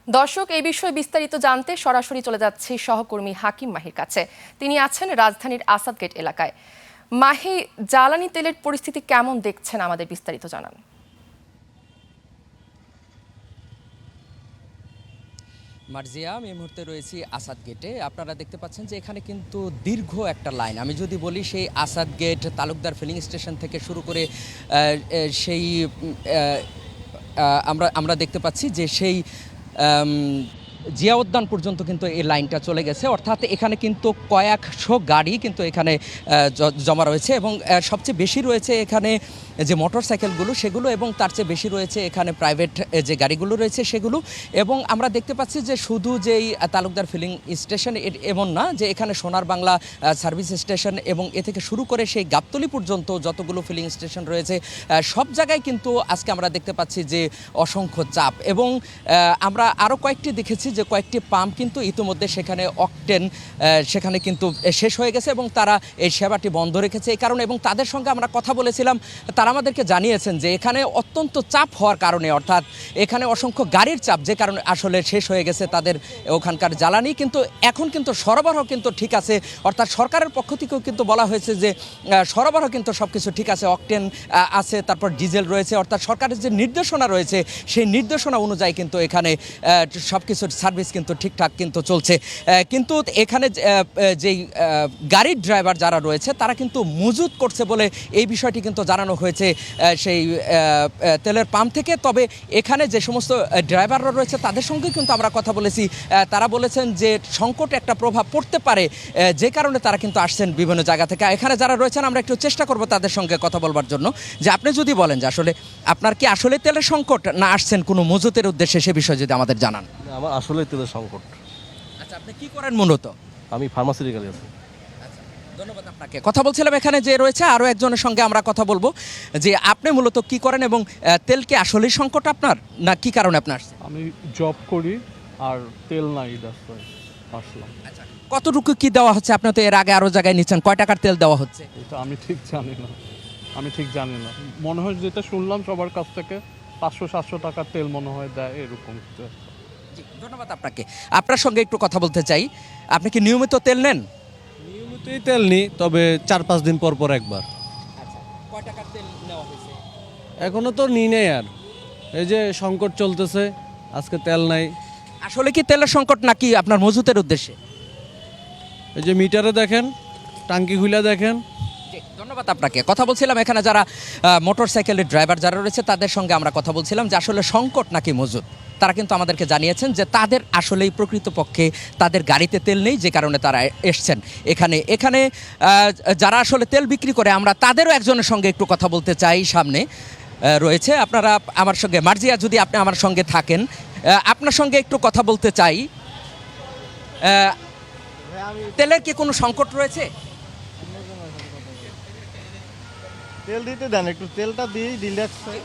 দর্শক, এই বিষয়ে বিস্তারিত জানতে সরাসরি চলে যাচ্ছি সহকর্মী হাকিম মাহির কাছে। তিনি আছেন রাজধানীর আসাদ গেট এলাকায়। মাহি, জ্বালানি তেলের পরিস্থিতি কেমন দেখছেন, আমাদের বিস্তারিত জানান। মার্জিয়া, আমি এই মুহূর্তে রয়েছি আসাদ গেটে। আপনারা দেখতে পাচ্ছেন যে এখানে কিন্তু দীর্ঘ একটা লাইন। আমি যদি বলি সেই Asad gate Talukdar filling station থেকে শুরু করে সেই আমরা দেখতে পাচ্ছি যে সেই জিয়া উদ্যান পর্যন্ত কিন্তু এই লাইনটা চলে গেছে। অর্থাৎ এখানে কিন্তু কয়েকশো গাড়ি কিন্তু এখানে জমা রয়েছে এবং সবচেয়ে বেশি রয়েছে এখানে যে মোটর সাইকেলগুলো সেগুলো, এবং তার চেয়ে বেশি রয়েছে এখানে প্রাইভেট যে গাড়িগুলো রয়েছে সেগুলো। এবং আমরা দেখতে পাচ্ছি যে শুধু যেই তালুকদার ফিলিং স্টেশন এমন না, যে এখানে সোনার বাংলা সার্ভিস স্টেশন এবং এ থেকে শুরু করে সেই গাবতলী পর্যন্ত যতগুলো ফিলিং স্টেশন রয়েছে সব জায়গায় কিন্তু আজকে আমরা দেখতে পাচ্ছি যে অসংখ্য চাপ। এবং আমরা আরও কয়েকটি দেখেছি যে কয়েকটি পাম্প কিন্তু ইতিমধ্যে সেখানে অকটেন সেখানে কিন্তু শেষ হয়ে গেছে এবং তারা এই সেবাটি বন্ধ রেখেছে এই কারণে। এবং তাদের সঙ্গে আমরা কথা বলেছিলাম, তারা আমাদেরকে জানিয়েছেন যে এখানে অত্যন্ত চাপ হওয়ার কারণে, অর্থাৎ এখানে অসংখ্য গাড়ির চাপ, যে কারণে আসলে শেষ হয়ে গেছে তাদের ওখানকার জ্বালানি। কিন্তু এখন কিন্তু সরবরাহ কিন্তু ঠিক আছে, অর্থাৎ সরকারের পক্ষ থেকেও কিন্তু বলা হয়েছে যে সরবরাহ কিন্তু সব কিছু ঠিক আছে, অকটেন আছে, তারপর ডিজেল রয়েছে। অর্থাৎ সরকারের যে নির্দেশনা রয়েছে সেই নির্দেশনা অনুযায়ী কিন্তু এখানে সব কিছুর সার্ভিস কিন্তু ঠিকঠাক কিন্তু চলছে। কিন্তু এখানে যেই গাড়ির ড্রাইভার যারা রয়েছে তারা কিন্তু মজুত করছে বলে এই বিষয়টি কিন্তু জানানো হয়েছে সেই তেলের পাম্প থেকে। তবে এখানে যে সমস্ত ড্রাইভাররা রয়েছে তাদের সঙ্গে কিন্তু আমরা কথা বলেছি, তারা বলেছেন যে সংকট একটা প্রভাব পড়তে পারে, যে কারণে তারা কিন্তু আসছেন বিভিন্ন জায়গা থেকে। এখানে যারা রয়েছেন আমরা একটু চেষ্টা করব তাদের সঙ্গে কথা বলবার জন্য, যে আপনি যদি বলেন যে আসলে আপনার কি আসলে তেলের সংকট না আসছেন কোনো মজুতের উদ্দেশ্যে, সে বিষয়ে যদি আমাদের জানান। আমার আসলে তেলের সংকট। আচ্ছা, আপনি কি করেন মূলত? আমি ফার্মাসিউটিক্যালে আছি। ধন্যবাদ আপনাকে। কথা বলছিলাম এখানে যে রয়েছে আরও একজনের সঙ্গে আমরা কথা বলবো, যে আপনি মূলত কি করেন এবং তেল কি আসলেই সংকট আপনার, না কি কারণে আপনার? আমি জব করি আর তেল নাই, আসলাম। আচ্ছা, কতটুকু কি দেওয়া হচ্ছে? আপনি তো এর আগে আরও জায়গায় নিচ্ছেন, কয় টাকার তেল দেওয়া হচ্ছে? এটা আমি ঠিক জানি না, মনে হয় যেটা শুনলাম সবার কাছ থেকে 500-700 টাকার তেল মনে হয় দেয়, এরকম। ধন্যবাদ আপনাকে। আপনার সঙ্গে একটু কথা বলতে চাই, আপনি কি নিয়মিত তেল নেন? নিয়মিতই তেল নিই, তবে 4-5 দিন পর পর একবার। আচ্ছা, কয় টাকার তেল নেওয়া হয়েছে? এখনো তো নিই নেই, আর এই যে সংকট চলতেছে, আজকে তেল নাই। আসলে কি তেলের সংকট নাকি আপনার মজুতের উদ্দেশ্যে? এই যে মিটারে দেখেন, টাঙ্কি খুলে দেখেন। ধন্যবাদ আপনাকে। কথা বলছিলাম এখানে যারা মোটর সাইকেলের ড্রাইভার যারা রয়েছে তাদের সঙ্গে আমরা কথা বলছিলাম যে আসলে সংকট নাকি মজুত। তারা কিন্তু আমাদেরকে জানিয়েছেন যে তাদের আসলেই প্রকৃতপক্ষে তাদের গাড়িতে তেল নেই, যে কারণে তারা এসছেন এখানে যারা আসলে তেল বিক্রি করে আমরা তাদেরও একজনের সঙ্গে একটু কথা বলতে চাই। সামনে রয়েছে আপনারা আমার সঙ্গে, মার্জিয়া যদি আপনি আমার সঙ্গে থাকেন, আপনার সঙ্গে একটু কথা বলতে চাই। তেলের কি কোনো সংকট রয়েছে? তেল দিতে দেন, একটু তেলটা দিয়ে রিল্যাক্স হয়।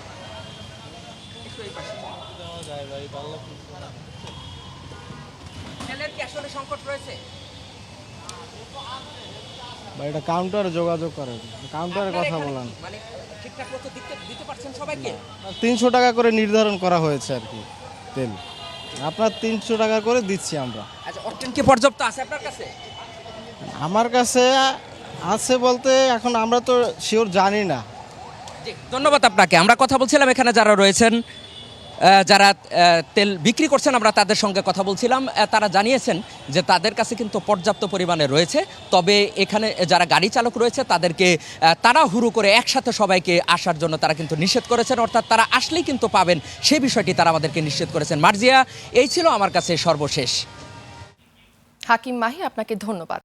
তেলের কি আসলে সংকট রয়েছে? বা এটা কাউন্টারে যোগাযোগ করেন, কাউন্টারে কথা বলেন। মানে ঠিকঠাক মতো দিতে পারছেন সবাইকে? 300 টাকা করে নির্ধারণ করা হয়েছে আর কি তেল, আপনার 300 টাকা করে দিচ্ছি আমরা। আচ্ছা, অকটেন কি পর্যাপ্ত আছে আপনার কাছে? আমার কাছে আছে বলতে এখন আমরা তো শিওর জানি না। ধন্যবাদ আপনাকে। আমরা কথা বলছিলাম এখানে যারা রয়েছেন, যারা তেল বিক্রি করছেন, আমরা তাদের সঙ্গে কথা বলছিলাম। তারা জানিয়েছেন যে তাদের কাছে কিন্তু পর্যাপ্ত পরিমাণে রয়েছে, তবে এখানে যারা গাড়ি চালক রয়েছে তাদেরকে তারা হুড়ু করে একসাথে সবাইকে আসার জন্য তারা কিন্তু নিষেধ করেছেন, অর্থাৎ তারা আসলেই কিন্তু পাবেন সেই বিষয়টি তারা আমাদেরকে নিষেধ করেছেন। মার্জিয়া, এই ছিল আমার কাছে সর্বশেষ। হাকিম মাহি, আপনাকে ধন্যবাদ।